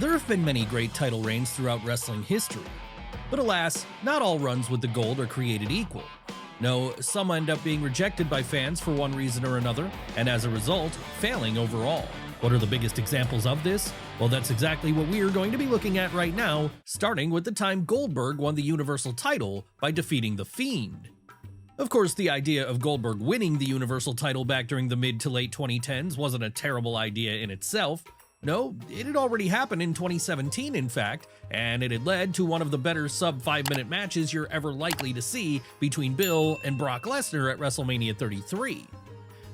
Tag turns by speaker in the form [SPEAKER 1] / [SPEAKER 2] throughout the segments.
[SPEAKER 1] There have been many great title reigns throughout wrestling history, but alas, not all runs with the gold are created equal. No, some end up being rejected by fans for one reason or another, and as a result, failing overall. What are the biggest examples of this? Well, that's exactly what we are going to be looking at right now, starting with the time Goldberg won the Universal title by defeating the Fiend. Of course, the idea of Goldberg winning the Universal title back during the mid to late 2010s wasn't a terrible idea in itself. No, it had already happened in 2017, in fact, and it had led to one of the better sub-5-minute matches you're ever likely to see between Bill and Brock Lesnar at WrestleMania 33.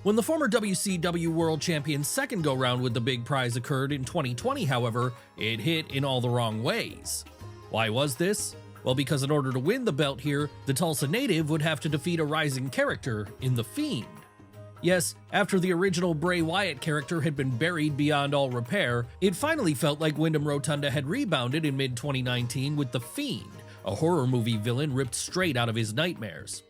[SPEAKER 1] When the former WCW World Champion's second go-round with the big prize occurred in 2020, however, it hit in all the wrong ways. Why was this? Well, because in order to win the belt here, the Tulsa native would have to defeat a rising character in The Fiend. Yes, after the original Bray Wyatt character had been buried beyond all repair, it finally felt like Wyndham Rotunda had rebounded in mid-2019 with The Fiend, a horror movie villain ripped straight out of his nightmares.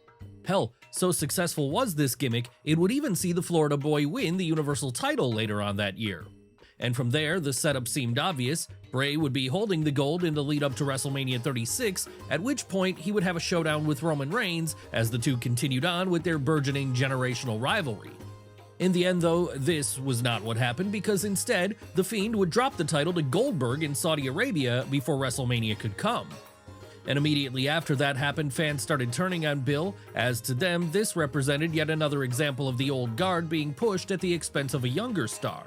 [SPEAKER 1] Hell, so successful was this gimmick, it would even see the Florida boy win the Universal title later on that year. And from there, the setup seemed obvious. Bray would be holding the gold in the lead up to WrestleMania 36, at which point he would have a showdown with Roman Reigns as the two continued on with their burgeoning generational rivalry. In the end though, this was not what happened because instead, The Fiend would drop the title to Goldberg in Saudi Arabia before WrestleMania could come. And immediately after that happened, fans started turning on Bill, as to them this represented yet another example of the old guard being pushed at the expense of a younger star.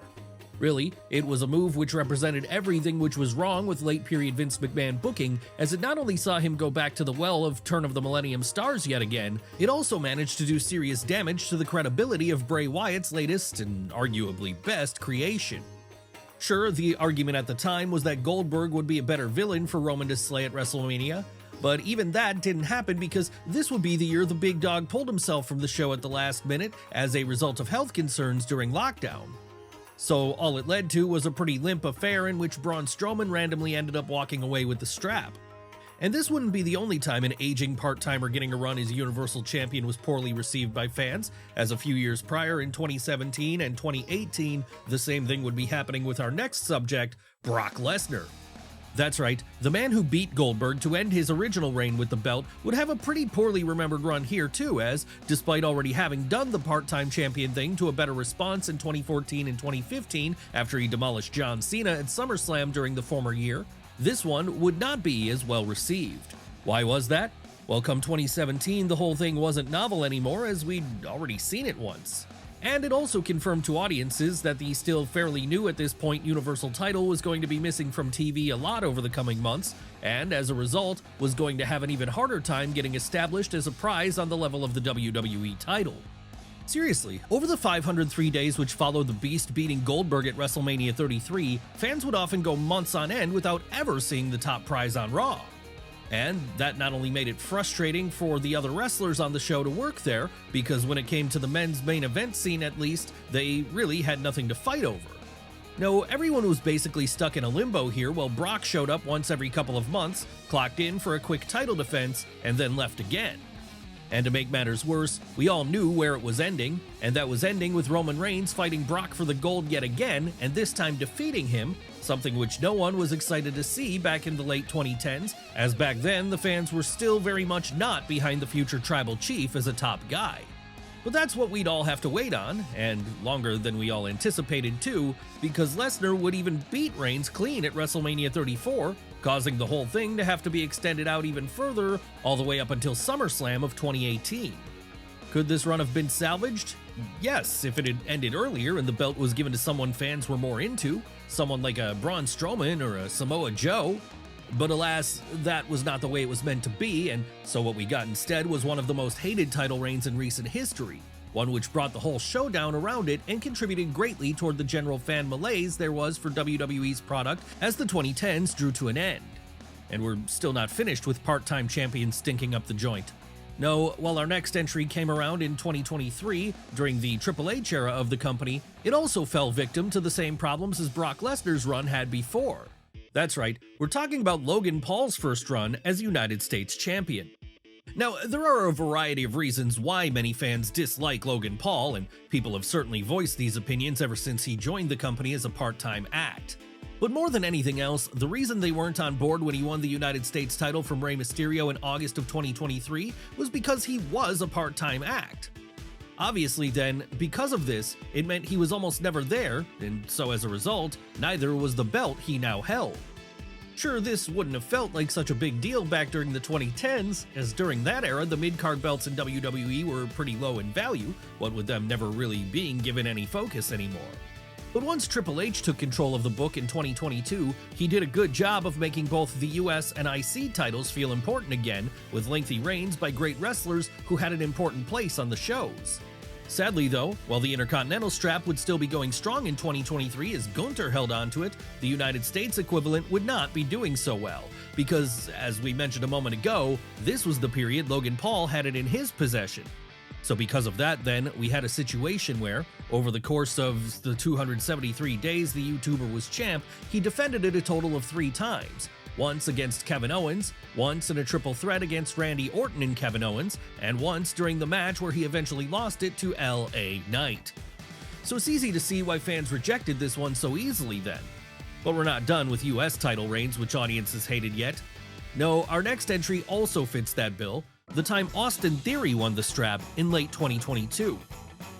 [SPEAKER 1] Really, it was a move which represented everything which was wrong with late-period Vince McMahon booking, as it not only saw him go back to the well of turn of the millennium stars yet again, it also managed to do serious damage to the credibility of Bray Wyatt's latest and arguably best creation. Sure, the argument at the time was that Goldberg would be a better villain for Roman to slay at WrestleMania, but even that didn't happen because this would be the year the big dog pulled himself from the show at the last minute as a result of health concerns during lockdown. So all it led to was a pretty limp affair in which Braun Strowman randomly ended up walking away with the strap. And this wouldn't be the only time an aging part-timer getting a run as Universal Champion was poorly received by fans, as a few years prior in 2017 and 2018, the same thing would be happening with our next subject, Brock Lesnar. That's right, the man who beat Goldberg to end his original reign with the belt would have a pretty poorly remembered run here too, as, despite already having done the part-time champion thing to a better response in 2014 and 2015 after he demolished John Cena at SummerSlam during the former year, this one would not be as well received. Why was that? Well, come 2017, the whole thing wasn't novel anymore as we'd already seen it once. And it also confirmed to audiences that the still fairly new at this point Universal title was going to be missing from TV a lot over the coming months, and as a result, was going to have an even harder time getting established as a prize on the level of the WWE title. Seriously, over the 503 days which followed the Beast beating Goldberg at WrestleMania 33, fans would often go months on end without ever seeing the top prize on Raw. And that not only made it frustrating for the other wrestlers on the show to work there, because when it came to the men's main event scene at least, they really had nothing to fight over. No, everyone was basically stuck in a limbo here while Brock showed up once every couple of months, clocked in for a quick title defense, and then left again. And to make matters worse, we all knew where it was ending, and that was ending with Roman Reigns fighting Brock for the gold yet again, and this time defeating him, something which no one was excited to see back in the late 2010s, as back then the fans were still very much not behind the future tribal chief as a top guy. But that's what we'd all have to wait on, and longer than we all anticipated too, because Lesnar would even beat Reigns clean at WrestleMania 34, causing the whole thing to have to be extended out even further, all the way up until SummerSlam of 2018. Could this run have been salvaged? Yes, if it had ended earlier and the belt was given to someone fans were more into, someone like a Braun Strowman or a Samoa Joe. But alas, that was not the way it was meant to be, and so what we got instead was one of the most hated title reigns in recent history, one which brought the whole showdown around it and contributed greatly toward the general fan malaise there was for WWE's product as the 2010s drew to an end. And we're still not finished with part-time champions stinking up the joint. No, while our next entry came around in 2023, during the Triple H era of the company, it also fell victim to the same problems as Brock Lesnar's run had before. That's right, we're talking about Logan Paul's first run as United States Champion. Now, there are a variety of reasons why many fans dislike Logan Paul, and people have certainly voiced these opinions ever since he joined the company as a part-time act. But more than anything else, the reason they weren't on board when he won the United States title from Rey Mysterio in August of 2023 was because he was a part-time act. Obviously then, because of this, it meant he was almost never there, and so as a result, neither was the belt he now held. Sure, this wouldn't have felt like such a big deal back during the 2010s, as during that era the mid-card belts in WWE were pretty low in value, what with them never really being given any focus anymore. But once Triple H took control of the book in 2022, he did a good job of making both the US and IC titles feel important again, with lengthy reigns by great wrestlers who had an important place on the shows. Sadly though, while the Intercontinental strap would still be going strong in 2023 as Gunther held onto it, the United States equivalent would not be doing so well, because, as we mentioned a moment ago, this was the period Logan Paul had it in his possession. So because of that then, we had a situation where, over the course of the 273 days the YouTuber was champ, he defended it a total of 3 times. Once against Kevin Owens, once in a triple threat against Randy Orton and Kevin Owens, and once during the match where he eventually lost it to LA Knight. So it's easy to see why fans rejected this one so easily then. But we're not done with US title reigns which audiences hated yet. No, our next entry also fits that bill, the time Austin Theory won the strap in late 2022.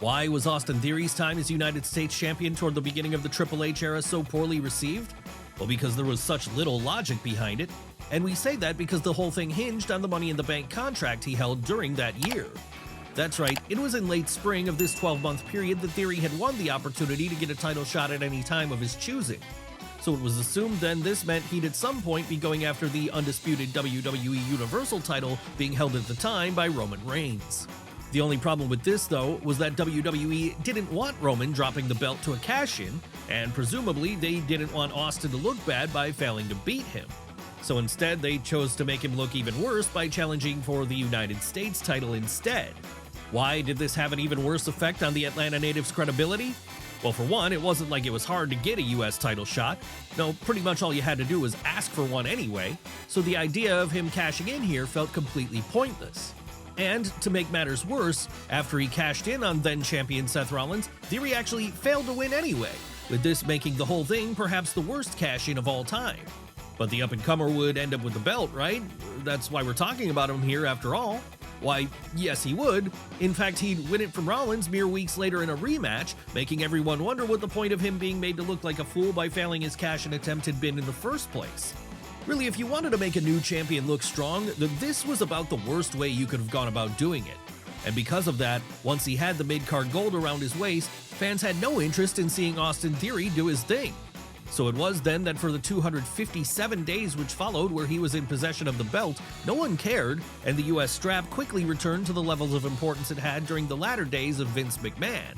[SPEAKER 1] Why was Austin Theory's time as United States champion toward the beginning of the Triple H era so poorly received? Well, because there was such little logic behind it, and we say that because the whole thing hinged on the Money in the Bank contract he held during that year. That's right, it was in late spring of this 12-month period that Theory had won the opportunity to get a title shot at any time of his choosing. So it was assumed then this meant he'd at some point be going after the undisputed WWE Universal title being held at the time by Roman Reigns. The only problem with this, though, was that WWE didn't want Roman dropping the belt to a cash-in, and presumably they didn't want Austin to look bad by failing to beat him. So instead, they chose to make him look even worse by challenging for the United States title instead. Why did this have an even worse effect on the Atlanta native's credibility? Well, for one, it wasn't like it was hard to get a US title shot. No, pretty much all you had to do was ask for one anyway, so the idea of him cashing in here felt completely pointless. And, to make matters worse, after he cashed in on then-champion Seth Rollins, Theory actually failed to win anyway, with this making the whole thing perhaps the worst cash-in of all time. But the up-and-comer would end up with the belt, right? That's why we're talking about him here after all. Why, yes he would. In fact, he'd win it from Rollins mere weeks later in a rematch, making everyone wonder what the point of him being made to look like a fool by failing his cash-in attempt had been in the first place. Really, if you wanted to make a new champion look strong, then this was about the worst way you could have gone about doing it. And because of that, once he had the mid-card gold around his waist, fans had no interest in seeing Austin Theory do his thing. So it was then that for the 257 days which followed where he was in possession of the belt, no one cared, and the US strap quickly returned to the levels of importance it had during the latter days of Vince McMahon.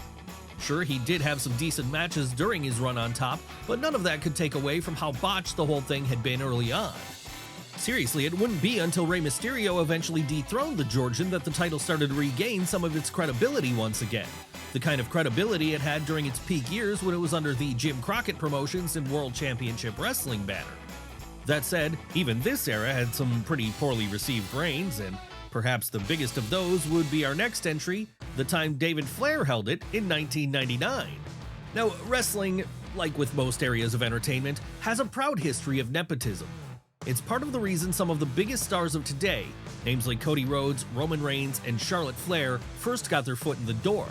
[SPEAKER 1] Sure, he did have some decent matches during his run on top, but none of that could take away from how botched the whole thing had been early on. Seriously, it wouldn't be until Rey Mysterio eventually dethroned the Georgian that the title started to regain some of its credibility once again. The kind of credibility it had during its peak years when it was under the Jim Crockett Promotions and World Championship Wrestling banner. That said, even this era had some pretty poorly received reigns, and perhaps the biggest of those would be our next entry, the time David Flair held it in 1999. Now, wrestling, like with most areas of entertainment, has a proud history of nepotism. It's part of the reason some of the biggest stars of today, names like Cody Rhodes, Roman Reigns, and Charlotte Flair, first got their foot in the door.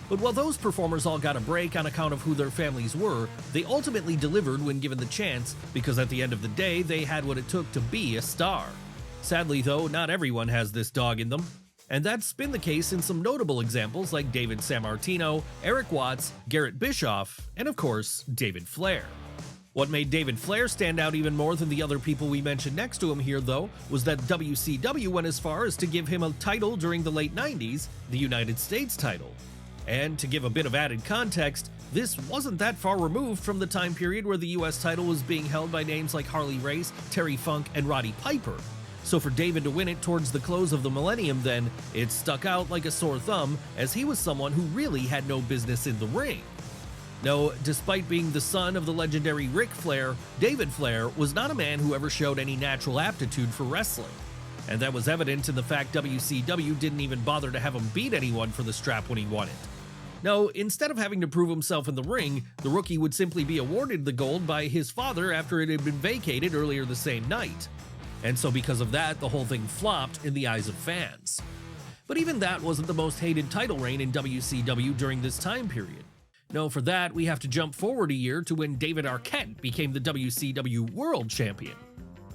[SPEAKER 1] But while those performers all got a break on account of who their families were, they ultimately delivered when given the chance, because at the end of the day, they had what it took to be a star. Sadly though, not everyone has this dog in them. And that's been the case in some notable examples like David Sammartino, Eric Watts, Garrett Bischoff, and of course, David Flair. What made David Flair stand out even more than the other people we mentioned next to him here, though, was that WCW went as far as to give him a title during the late 90s, the United States title. And to give a bit of added context, this wasn't that far removed from the time period where the US title was being held by names like Harley Race, Terry Funk, and Roddy Piper. So for David to win it towards the close of the millennium then, it stuck out like a sore thumb, as he was someone who really had no business in the ring. No, despite being the son of the legendary Ric Flair, David Flair was not a man who ever showed any natural aptitude for wrestling. And that was evident in the fact WCW didn't even bother to have him beat anyone for the strap when he won it. No, instead of having to prove himself in the ring, the rookie would simply be awarded the gold by his father after it had been vacated earlier the same night. And so because of that, the whole thing flopped in the eyes of fans. But even that wasn't the most hated title reign in WCW during this time period. No, for that, we have to jump forward a year to when David Arquette became the WCW World Champion.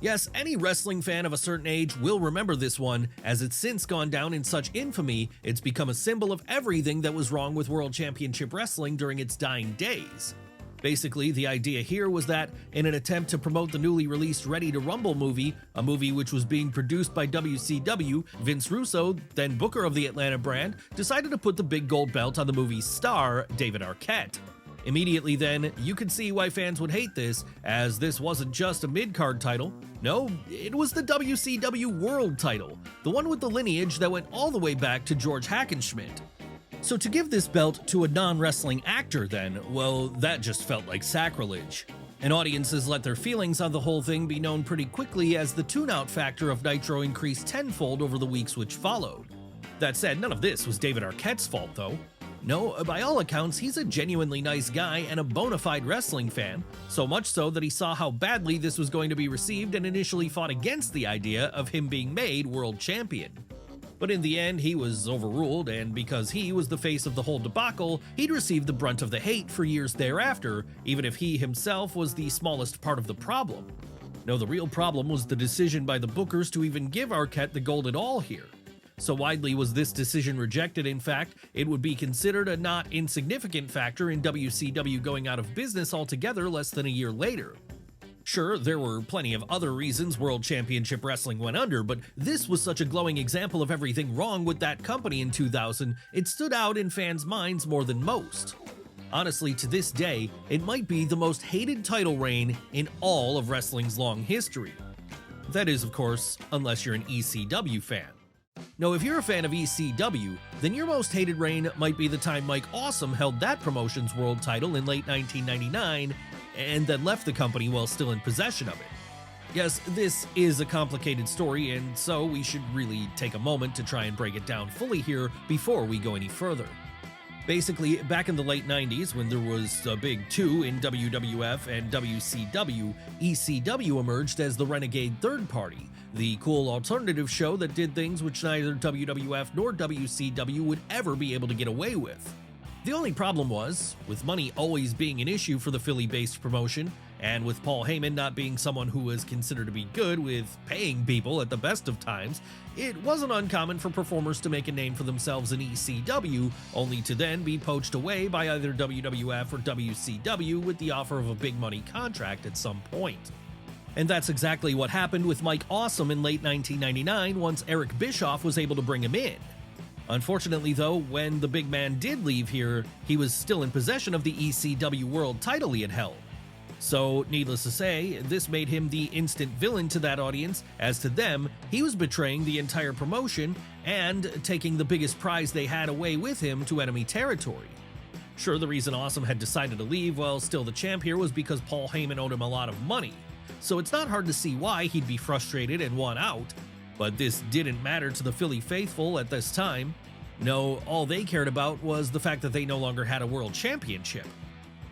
[SPEAKER 1] Yes, any wrestling fan of a certain age will remember this one, as it's since gone down in such infamy, it's become a symbol of everything that was wrong with World Championship Wrestling during its dying days. Basically, the idea here was that, in an attempt to promote the newly released Ready to Rumble movie, a movie which was being produced by WCW, Vince Russo, then booker of the Atlanta brand, decided to put the big gold belt on the movie's star, David Arquette. Immediately then, you could see why fans would hate this, as this wasn't just a mid-card title. No, it was the WCW World title, the one with the lineage that went all the way back to George Hackenschmidt. So to give this belt to a non-wrestling actor then, well, that just felt like sacrilege. And audiences let their feelings on the whole thing be known pretty quickly as the tune-out factor of Nitro increased tenfold over the weeks which followed. That said, none of this was David Arquette's fault though. No, by all accounts, he's a genuinely nice guy and a bona fide wrestling fan, so much so that he saw how badly this was going to be received and initially fought against the idea of him being made world champion. But in the end, he was overruled, and because he was the face of the whole debacle, he'd received the brunt of the hate for years thereafter, even if he himself was the smallest part of the problem. No, the real problem was the decision by the bookers to even give Arquette the gold at all here. So widely was this decision rejected, in fact, it would be considered a not insignificant factor in WCW going out of business altogether less than a year later. Sure, there were plenty of other reasons World Championship Wrestling went under, but this was such a glowing example of everything wrong with that company in 2000, it stood out in fans' minds more than most. Honestly, to this day, it might be the most hated title reign in all of wrestling's long history. That is, of course, unless you're an ECW fan. No, if you're a fan of ECW, then your most hated reign might be the time Mike Awesome held that promotion's world title in late 1999, and then left the company while still in possession of it. Yes, this is a complicated story, and so we should really take a moment to try and break it down fully here before we go any further. Basically, back in the late 90s, when there was a big two in WWF and WCW, ECW emerged as the renegade third party, the cool alternative show that did things which neither WWF nor WCW would ever be able to get away with. The only problem was, with money always being an issue for the Philly-based promotion, and with Paul Heyman not being someone who was considered to be good with paying people at the best of times, it wasn't uncommon for performers to make a name for themselves in ECW, only to then be poached away by either WWF or WCW with the offer of a big money contract at some point. And that's exactly what happened with Mike Awesome in late 1999 once Eric Bischoff was able to bring him in. Unfortunately though, when the big man did leave here, he was still in possession of the ECW World title he had held. So, needless to say, this made him the instant villain to that audience, as to them, he was betraying the entire promotion and taking the biggest prize they had away with him to enemy territory. Sure, the reason Awesome had decided to leave while still the champ here was because Paul Heyman owed him a lot of money, so it's not hard to see why he'd be frustrated and want out. But this didn't matter to the Philly faithful at this time. No, all they cared about was the fact that they no longer had a world championship.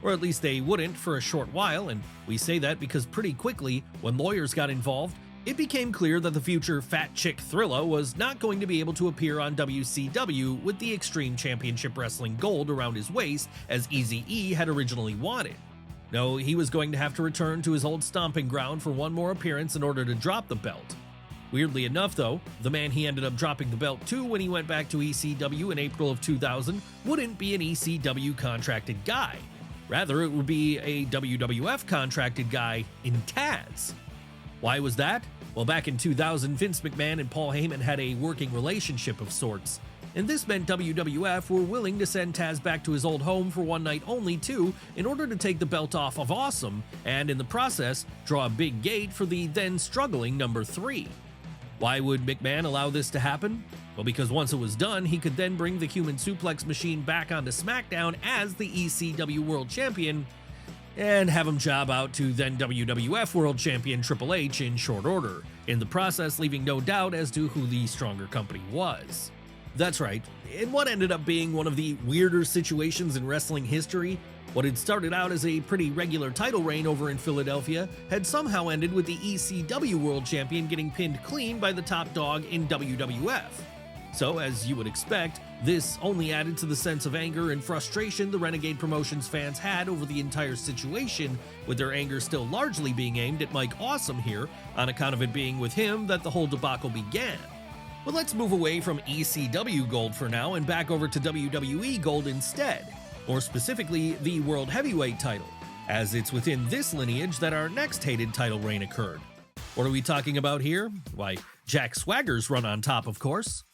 [SPEAKER 1] Or at least they wouldn't for a short while, and we say that because pretty quickly, when lawyers got involved, it became clear that the future Fat Chick Thrilla was not going to be able to appear on WCW with the Extreme Championship Wrestling gold around his waist as Eazy-E had originally wanted. No, he was going to have to return to his old stomping ground for one more appearance in order to drop the belt. Weirdly enough though, the man he ended up dropping the belt to when he went back to ECW in April of 2000 wouldn't be an ECW contracted guy. Rather, it would be a WWF contracted guy in Taz. Why was that? Well, back in 2000, Vince McMahon and Paul Heyman had a working relationship of sorts, and this meant WWF were willing to send Taz back to his old home for one night only too, in order to take the belt off of Awesome, and in the process, draw a big gate for the then struggling number 3. Why would McMahon allow this to happen? Well, because once it was done, he could then bring the human suplex machine back onto SmackDown as the ECW World Champion, and have him job out to then WWF World Champion Triple H in short order, in the process leaving no doubt as to who the stronger company was. That's right, in what ended up being one of the weirder situations in wrestling history, what had started out as a pretty regular title reign over in Philadelphia had somehow ended with the ECW World Champion getting pinned clean by the top dog in WWF. So, as you would expect, this only added to the sense of anger and frustration the Renegade Promotions fans had over the entire situation, with their anger still largely being aimed at Mike Awesome here, on account of it being with him that the whole debacle began. But let's move away from ECW Gold for now and back over to WWE Gold instead, more specifically the World Heavyweight title, as it's within this lineage that our next hated title reign occurred. What are we talking about here? Why, Jack Swagger's run on top, of course.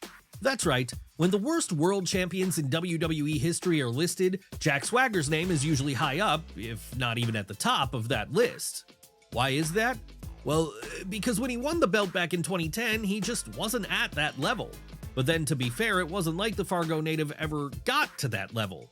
[SPEAKER 1] That's right, when the worst world champions in WWE history are listed, Jack Swagger's name is usually high up, if not even at the top of that list. Why is that? Well, because when he won the belt back in 2010, he just wasn't at that level. But then, to be fair, it wasn't like the Fargo native ever got to that level.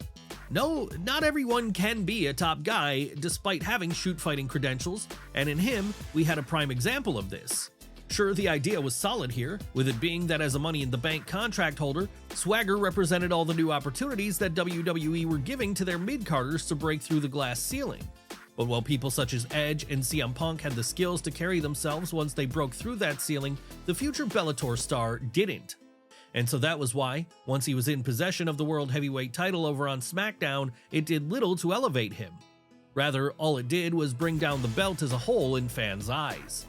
[SPEAKER 1] No, not everyone can be a top guy despite having shoot-fighting credentials, and in him, we had a prime example of this. Sure, the idea was solid here, with it being that as a Money in the Bank contract holder, Swagger represented all the new opportunities that WWE were giving to their mid-carders to break through the glass ceiling. But while people such as Edge and CM Punk had the skills to carry themselves once they broke through that ceiling, the future Bellator star didn't. And so that was why, once he was in possession of the World Heavyweight title over on SmackDown, it did little to elevate him. Rather, all it did was bring down the belt as a whole in fans' eyes.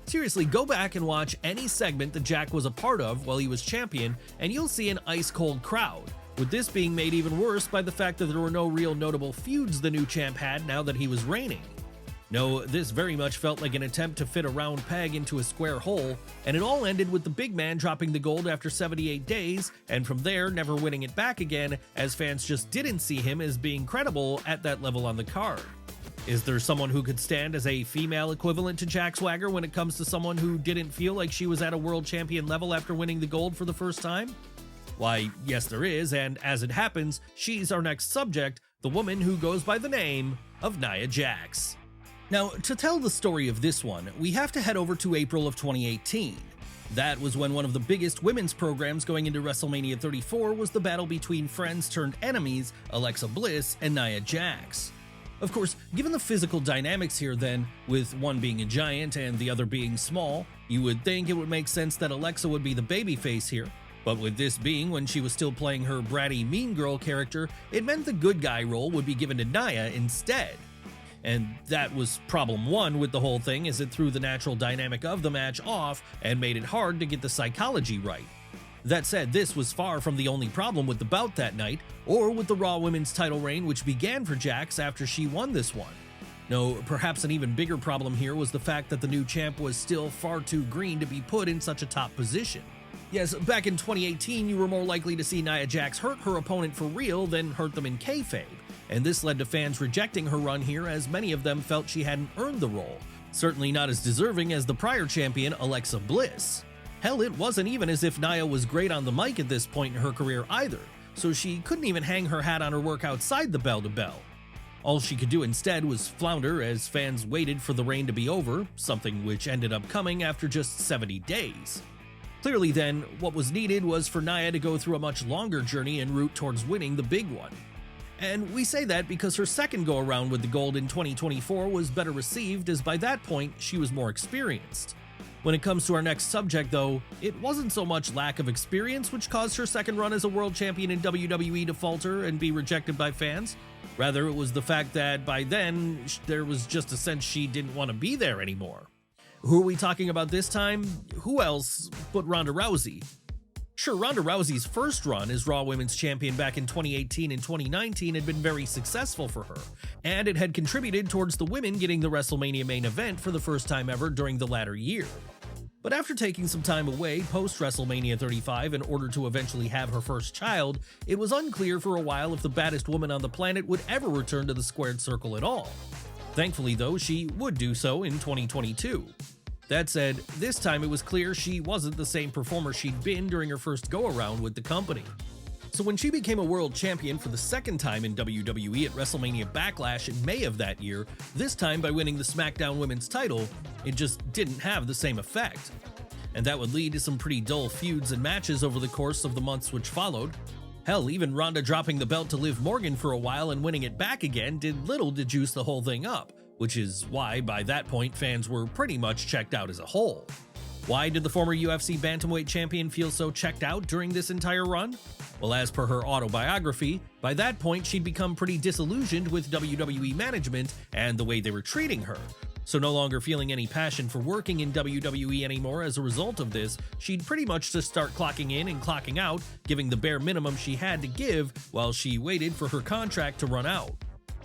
[SPEAKER 1] Seriously, go back and watch any segment that Jack was a part of while he was champion, and you'll see an ice-cold crowd, with this being made even worse by the fact that there were no real notable feuds the new champ had now that he was reigning. No, this very much felt like an attempt to fit a round peg into a square hole, and it all ended with the big man dropping the gold after 78 days, and from there never winning it back again, as fans just didn't see him as being credible at that level on the card. Is there someone who could stand as a female equivalent to Jack Swagger when it comes to someone who didn't feel like she was at a world champion level after winning the gold for the first time? Why, yes there is, and as it happens, she's our next subject, the woman who goes by the name of Nia Jax. Now, to tell the story of this one, we have to head over to April of 2018. That was when one of the biggest women's programs going into WrestleMania 34 was the battle between friends turned enemies, Alexa Bliss and Nia Jax. Of course, given the physical dynamics here then, with one being a giant and the other being small, you would think it would make sense that Alexa would be the babyface here. But with this being when she was still playing her bratty mean girl character, it meant the good guy role would be given to Nia instead. And that was problem one with the whole thing, as it threw the natural dynamic of the match off and made it hard to get the psychology right. That said, this was far from the only problem with the bout that night, or with the Raw Women's title reign which began for Jax after she won this one. No, perhaps an even bigger problem here was the fact that the new champ was still far too green to be put in such a top position. Yes, back in 2018 you were more likely to see Nia Jax hurt her opponent for real than hurt them in kayfabe, and this led to fans rejecting her run here as many of them felt she hadn't earned the role, certainly not as deserving as the prior champion Alexa Bliss. Hell, it wasn't even as if Nia was great on the mic at this point in her career either, so she couldn't even hang her hat on her work outside the bell-to-bell. All she could do instead was flounder as fans waited for the reign to be over, something which ended up coming after just 70 days. Clearly then, what was needed was for Nia to go through a much longer journey en route towards winning the big one. And we say that because her second go-around with the gold in 2024 was better received, as by that point, she was more experienced. When it comes to our next subject though, it wasn't so much lack of experience which caused her second run as a world champion in WWE to falter and be rejected by fans. Rather, it was the fact that by then, there was just a sense she didn't want to be there anymore. Who are we talking about this time? Who else but Ronda Rousey? Sure, Ronda Rousey's first run as Raw Women's Champion back in 2018 and 2019 had been very successful for her, and it had contributed towards the women getting the WrestleMania main event for the first time ever during the latter year. But after taking some time away post-WrestleMania 35 in order to eventually have her first child, it was unclear for a while if the baddest woman on the planet would ever return to the squared circle at all. Thankfully though, she would do so in 2022. That said, this time it was clear she wasn't the same performer she'd been during her first go-around with the company. So when she became a world champion for the second time in WWE at WrestleMania Backlash in May of that year, this time by winning the SmackDown Women's title, it just didn't have the same effect. and that would lead to some pretty dull feuds and matches over the course of the months which followed. Hell, even Ronda dropping the belt to Liv Morgan for a while and winning it back again did little to juice the whole thing up, which is why by that point fans were pretty much checked out as a whole. Why did the former UFC bantamweight champion feel so checked out during this entire run? Well, as per her autobiography, by that point she'd become pretty disillusioned with WWE management and the way they were treating her. So no longer feeling any passion for working in WWE anymore as a result of this, she'd pretty much just start clocking in and clocking out, giving the bare minimum she had to give while she waited for her contract to run out.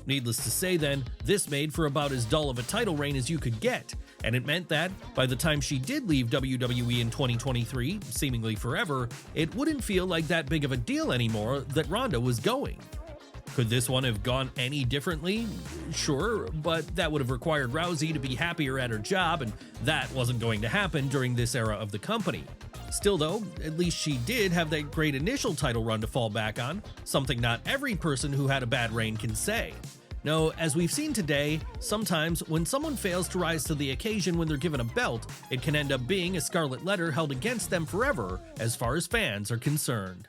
[SPEAKER 1] Needless to say then, this made for about as dull of a title reign as you could get, and it meant that, by the time she did leave WWE in 2023, seemingly forever, it wouldn't feel like that big of a deal anymore that Ronda was going. Could this one have gone any differently? Sure, but that would have required Rousey to be happier at her job, and that wasn't going to happen during this era of the company. Still though, at least she did have that great initial title run to fall back on, something not every person who had a bad reign can say. No, as we've seen today, sometimes when someone fails to rise to the occasion when they're given a belt, it can end up being a scarlet letter held against them forever as far as fans are concerned.